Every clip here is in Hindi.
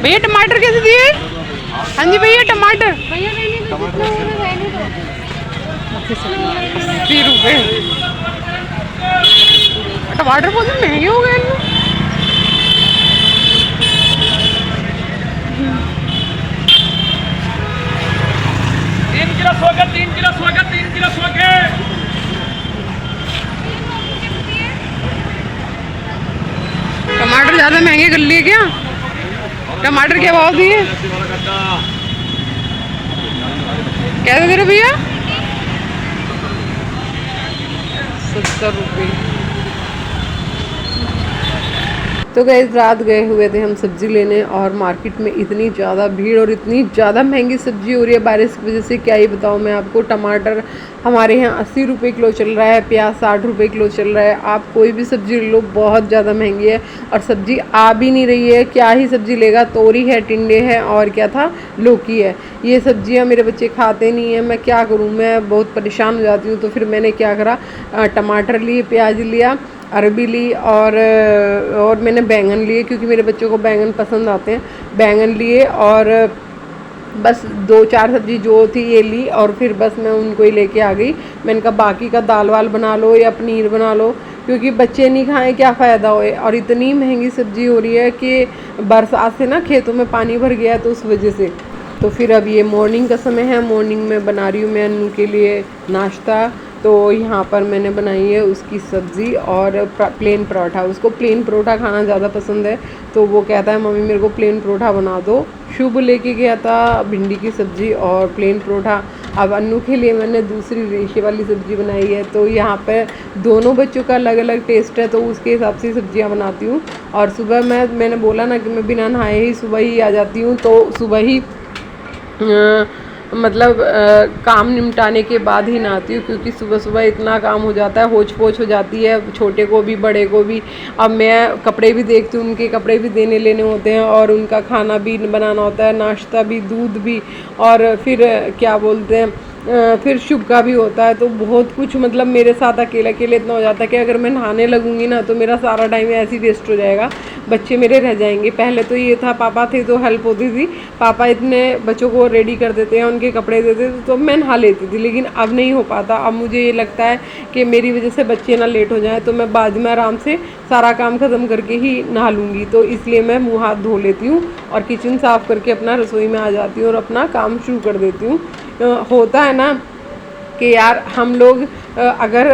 भैया टमाटर कैसे दिए? हाँ जी भैया टमाटर 80 रुपये। टमाटर बहुत महंगे हो गए ना। टमाटर ज़्यादा महंगे कर लिए क्या? टमाटर क्या भाव दिए? कैसे दे रहे भैया? 70 रुपये। तो गैस रात गए हुए थे हम सब्ज़ी लेने और मार्केट में इतनी ज़्यादा भीड़ और इतनी ज़्यादा महंगी सब्ज़ी हो रही है बारिश की वजह से, क्या ही बताऊँ मैं आपको। टमाटर हमारे यहाँ 80 रुपये किलो चल रहा है, प्याज 60 रुपये किलो चल रहा है। आप कोई भी सब्ज़ी लो बहुत ज़्यादा महंगी है और सब्ज़ी आ भी नहीं रही है। क्या ही सब्ज़ी लेगा, तोरी है, टिंडे है और क्या था, लौकी है। ये सब्ज़ियाँ मेरे बच्चे खाते नहीं हैं, मैं क्या करूँ, मैं बहुत परेशान हो जाती हूँ। तो फिर मैंने क्या करा, टमाटर लिए, प्याज लिया, अरबी ली और मैंने बैंगन लिए क्योंकि मेरे बच्चों को बैंगन पसंद आते हैं। बैंगन लिए और बस 2-4 सब्ज़ी जो थी ये ली और फिर बस मैं उनको ही लेके आ गई। मैंने कहा बाकी का दाल वाल बना लो या पनीर बना लो, क्योंकि बच्चे नहीं खाएं क्या फ़ायदा होए। और इतनी महंगी सब्ज़ी हो रही है कि बरसात से ना खेतों में पानी भर गया है तो उस वजह से। तो फिर अब ये मॉर्निंग का समय है, मॉर्निंग में बना रही हूँ मैं अन्नू के लिए नाश्ता। तो यहाँ पर मैंने बनाई है उसकी सब्ज़ी और प्लेन परोठा। उसको प्लेन परोठा खाना ज़्यादा पसंद है तो वो कहता है मम्मी मेरे को प्लेन परोठा बना दो। शुभ लेके गया था भिंडी की सब्ज़ी और प्लेन परोठा। अब अन्नू के लिए मैंने दूसरी रेशे वाली सब्ज़ी बनाई है। तो यहाँ पर दोनों बच्चों का अलग अलग टेस्ट है तो उसके हिसाब से सब्ज़ियाँ बनाती हूँ। और सुबह मैंने बोला ना कि मैं बिना नहाए ही सुबह ही आ जाती हूँ, तो सुबह ही मतलब काम निपटाने के बाद ही नहाती हूँ, क्योंकि सुबह सुबह इतना काम हो जाता है, होच पोच हो जाती है, छोटे को भी बड़े को भी। अब मैं कपड़े भी देखती हूँ, उनके कपड़े भी देने लेने होते हैं और उनका खाना भी बनाना होता है, नाश्ता भी, दूध भी, और फिर क्या बोलते हैं फिर शुभ का भी होता है। तो बहुत कुछ मतलब मेरे साथ अकेले अकेले इतना हो जाता है कि अगर मैं नहाने लगूंगी ना तो मेरा सारा टाइम ऐसे ही वेस्ट हो जाएगा, बच्चे मेरे रह जाएंगे। पहले तो ये था पापा थे तो हेल्प होती थी, पापा इतने बच्चों को रेडी कर देते हैं, उनके कपड़े देते थे तो मैं नहा लेती थी। लेकिन अब नहीं हो पाता। अब मुझे ये लगता है कि मेरी वजह से बच्चे ना लेट हो जाएं, तो मैं बाद में आराम से सारा काम ख़त्म करके ही नहा लूँगी। तो इसलिए मैं मुँह हाथ धो लेती हूँ और किचन साफ़ करके अपना रसोई में आ जाती हूँ और अपना काम शुरू कर देती हूँ। होता है ना कि यार हम लोग अगर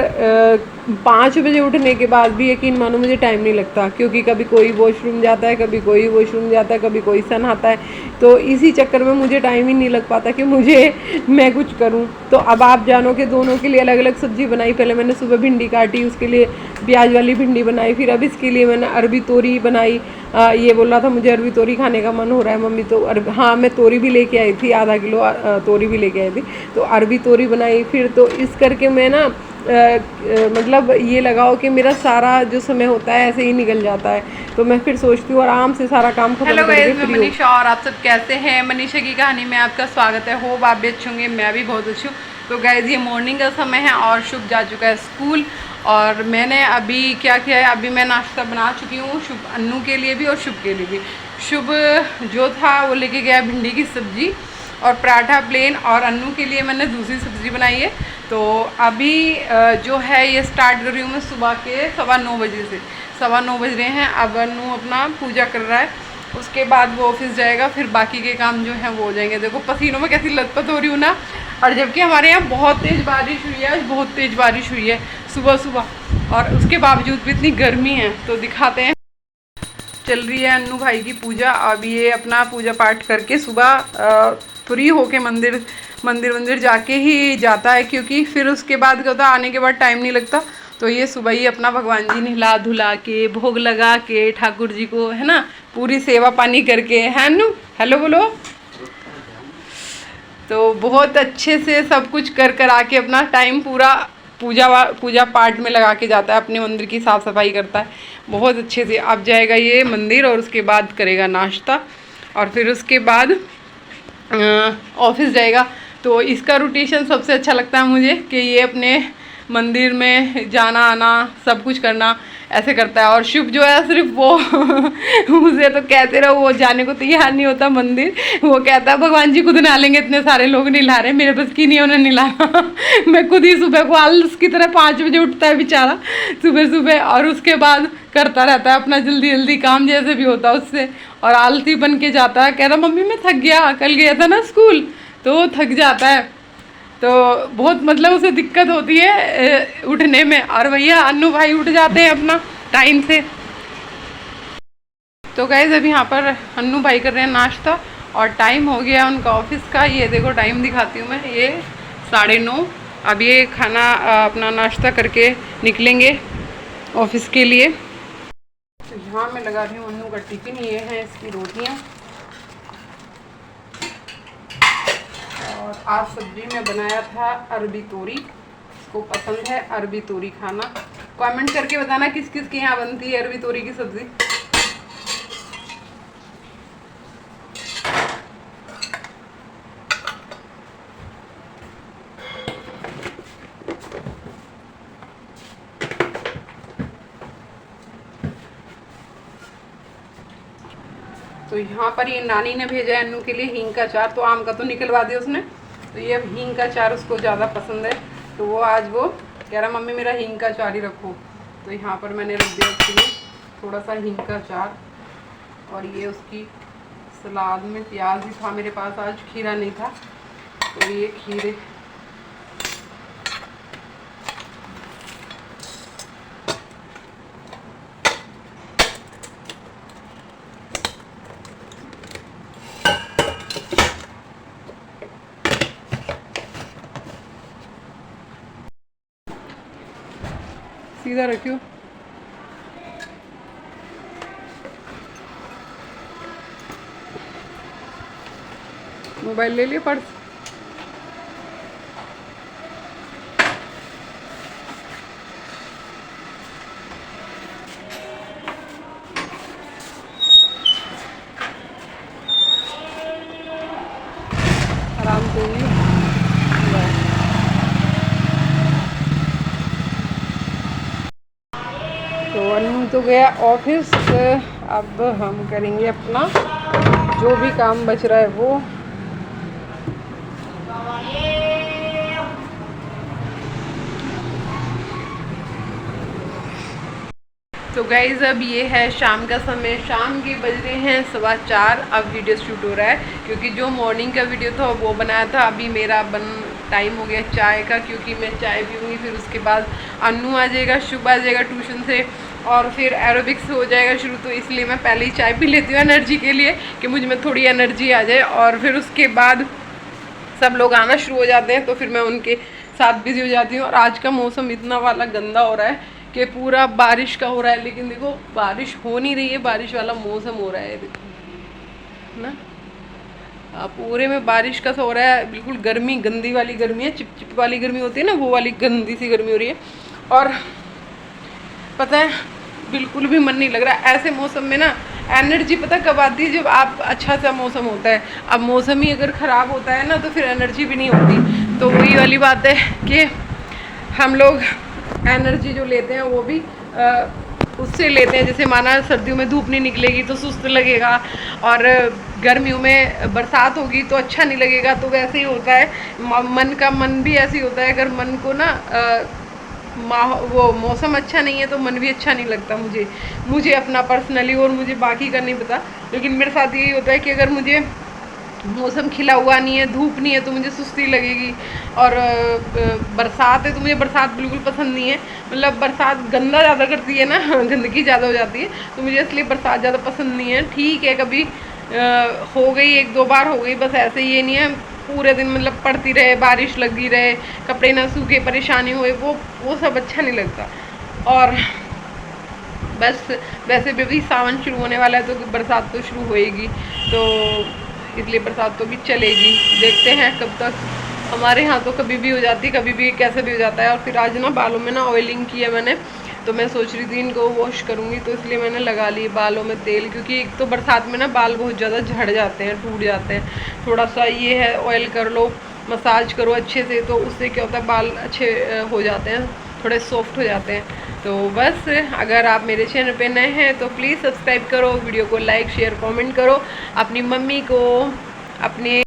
5 बजे उठने के बाद भी यकीन मानो मुझे टाइम नहीं लगता, क्योंकि कभी कोई वॉशरूम जाता है, कभी कोई वॉशरूम जाता है, कभी कोई सन आता है। तो इसी चक्कर में मुझे टाइम ही नहीं लग पाता कि मैं कुछ करूं। तो अब आप जानो कि दोनों के लिए अलग अलग सब्ज़ी बनाई। पहले मैंने सुबह भिंडी काटी, उसके लिए प्याज वाली भिंडी बनाई, फिर अब इसके लिए मैंने अरबी तोरी बनाई। ये बोल रहा था मुझे अरबी तोरी खाने का मन हो रहा है मम्मी, तो हाँ मैं तोरी भी लेके आई थी, आधा किलो तोरी भी लेके आई थी, तो अरबी तोरी बनाई। फिर तो इस करके मैं ना मतलब ये लगाओ कि मेरा सारा जो समय होता है ऐसे ही निकल जाता है। तो मैं फिर सोचती हूँ आराम से सारा काम खत्म करके फ्री हूँ। हेलो मनीषा, और आप सब कैसे हैं? मनीषा की कहानी में आपका स्वागत है। होप आप भी अच्छे होंगे, मैं भी बहुत अच्छी हूँ। तो गाइस ये मॉर्निंग का समय है और शुभ जा चुका है स्कूल, और मैंने अभी क्या किया है, अभी मैं नाश्ता बना चुकी हूँ शुभ अन्नू के लिए भी और शुभ के लिए भी। शुभ जो था वो लेके गया भिंडी की सब्ज़ी और पराठा प्लेन, और अन्नू के लिए मैंने दूसरी सब्ज़ी बनाई है। तो अभी जो है ये स्टार्ट कर रही हूँ मैं सुबह के 9:15 बजे से। 9:15 बज रहे हैं। अब अन्नू अपना पूजा कर रहा है, उसके बाद वो ऑफिस जाएगा, फिर बाकी के काम जो हैं वो हो जाएंगे। देखो पसीनों में कैसी लथपथ हो रही हूँ ना, और जबकि हमारे यहाँ बहुत तेज़ बारिश हुई है, बहुत तेज़ बारिश हुई है सुबह सुबह, और उसके बावजूद भी इतनी गर्मी है। तो दिखाते हैं। चल रही है अन्नू भाई की पूजा। अब ये अपना पूजा पाठ करके सुबह फ्री होके मंदिर जाके ही जाता है, क्योंकि फिर उसके बाद क्या होता है, आने के बाद टाइम नहीं लगता। तो ये सुबह ही अपना भगवान जी नहला धुला के भोग लगा के ठाकुर जी को, है ना, पूरी सेवा पानी करके, है अन्नू, हेलो बोलो। तो बहुत अच्छे से सब कुछ कर आके अपना टाइम पूरा पूजा पाठ में लगा के जाता है, अपने मंदिर की साफ़ सफाई करता है बहुत अच्छे से। अब जाएगा ये मंदिर और उसके बाद करेगा नाश्ता, और फिर उसके बाद ऑफिस जाएगा। तो इसका रूटीशन सबसे अच्छा लगता है मुझे कि ये अपने मंदिर में जाना आना सब कुछ करना। ऐसे करता है। और शुभ जो है सिर्फ वो उसे तो कहते रहो, वो जाने को तैयार नहीं होता मंदिर। वो कहता है भगवान जी खुद नहा लेंगे, इतने सारे लोग नहा रहे, मेरे बस की नहीं है उन्हें नहलाना। मैं खुद ही सुबह को आलस की तरह 5 बजे उठता है बेचारा सुबह सुबह, और उसके बाद करता रहता है अपना जल्दी जल्दी काम जैसे भी होता है उससे, और आलसी बन के जाता है। कह रहा मम्मी मैं थक गया, कल गया था ना स्कूल, तो वो थक जाता है। तो बहुत मतलब उसे दिक्कत होती है उठने में। और भैया अन्नू भाई उठ जाते हैं अपना टाइम से। तो गाइस अभी यहाँ पर अन्नू भाई कर रहे हैं नाश्ता, और टाइम हो गया उनका ऑफिस का। ये देखो टाइम दिखाती हूँ मैं, ये 9:30। अब ये खाना अपना नाश्ता करके निकलेंगे ऑफिस के लिए। तो यहाँ मैं लगा रही हूँ अन्नू का टिफिन, ये है इसकी रोटियाँ। और आज सब्जी में बनाया था अरबी तोरी, इसको पसंद है अरबी तोरी खाना। कमेंट करके बताना किस किस के यहाँ बनती है अरबी तोरी की सब्जी। तो यहाँ पर ये नानी ने भेजा है अन्नू के लिए हींग का अचार। तो आम का तो निकलवा दिया उसने, तो ये हींग का अचार उसको ज़्यादा पसंद है। तो वो आज वो कह रहा मम्मी मेरा हींग का अचार ही रखो। तो यहाँ पर मैंने रख दिया उसके लिए थोड़ा सा हींग का अचार। और ये उसकी सलाद में प्याज भी था मेरे पास, आज खीरा नहीं था, तो ये खीरे। सीधा रखियो। मोबाइल ले लिया, पर्स। आराम से ही। तो अन्नू तो गया ऑफिस, अब हम करेंगे अपना जो भी काम बच रहा है वो। तो गाइज़ अब ये है शाम का समय, शाम के बज रहे हैं 4:15। अब वीडियो शूट हो रहा है क्योंकि जो मॉर्निंग का वीडियो था वो बनाया था। अभी मेरा टाइम हो गया चाय का, क्योंकि मैं चाय पीऊँगी, फिर उसके बाद अन्नू आ जाएगा, शुभ आ जाएगा ट्यूशन से, और फिर एरोबिक्स हो जाएगा शुरू। तो इसलिए मैं पहले ही चाय पी लेती हूँ एनर्जी के लिए, कि मुझ में थोड़ी एनर्जी आ जाए। और फिर उसके बाद सब लोग आना शुरू हो जाते हैं, तो फिर मैं उनके साथ बिजी हो जाती हूँ। और आज का मौसम इतना वाला गंदा हो रहा है कि पूरा बारिश का हो रहा है, लेकिन देखो बारिश हो नहीं रही है, बारिश वाला मौसम हो रहा है देखो ना। पूरे में बारिश का सा हो रहा है, बिल्कुल गर्मी, गंदी वाली गर्मी है, चिपचिप वाली गर्मी होती है ना, वो वाली गंदी सी गर्मी हो रही है। और पता है बिल्कुल भी मन नहीं लग रहा ऐसे मौसम में ना। एनर्जी पता कब आती है, जब आप अच्छा सा मौसम होता है। अब मौसम ही अगर ख़राब होता है ना, तो फिर एनर्जी भी नहीं होती। तो वही वाली बात है कि हम लोग एनर्जी जो लेते हैं वो भी उससे लेते हैं। जैसे माना सर्दियों में धूप नहीं निकलेगी तो सुस्त लगेगा, और गर्मियों में बरसात होगी तो अच्छा नहीं लगेगा। तो वैसे ही होता है मन भी ऐसे ही होता है। अगर मन को ना वो मौसम अच्छा नहीं है तो मन भी अच्छा नहीं लगता मुझे अपना पर्सनली, और मुझे बाकी का नहीं पता, लेकिन मेरे साथ यही होता है कि अगर मुझे मौसम खिला हुआ नहीं है, धूप नहीं है, तो मुझे सुस्ती लगेगी। और बरसात है तो मुझे बरसात बिल्कुल पसंद नहीं है। मतलब बरसात गंदा ज़्यादा करती है ना, गंदगी ज़्यादा हो जाती है, तो मुझे इसलिए बरसात ज़्यादा पसंद नहीं है। ठीक है कभी हो गई, 1-2 बार हो गई, बस ऐसे ये नहीं है पूरे दिन मतलब पड़ती रहे, बारिश लगी रहे, कपड़े ना सूखे, परेशानी होए, वो सब अच्छा नहीं लगता। और बस वैसे भी सावन शुरू होने वाला है, तो बरसात तो शुरू होएगी, तो इसलिए बरसात तो भी चलेगी। देखते हैं कब तक। हमारे यहाँ तो कभी भी हो जाती है, कभी भी कैसे भी हो जाता है। और फिर आज ना बालों में ना ऑयलिंग की है मैंने, तो मैं सोच रही थी इनको वॉश करूँगी, तो इसलिए मैंने लगा ली बालों में तेल। क्योंकि एक तो बरसात में ना बाल बहुत ज़्यादा झड़ जाते हैं, टूट जाते हैं। थोड़ा सा ये है ऑयल कर लो, मसाज करो अच्छे से, तो उससे क्या होता है बाल अच्छे हो जाते हैं। थोड़े सॉफ्ट हो जाते हैं। तो बस अगर आप मेरे चैनल पे नए हैं तो प्लीज़ सब्सक्राइब करो, वीडियो को लाइक शेयर कमेंट करो, अपनी मम्मी को, अपने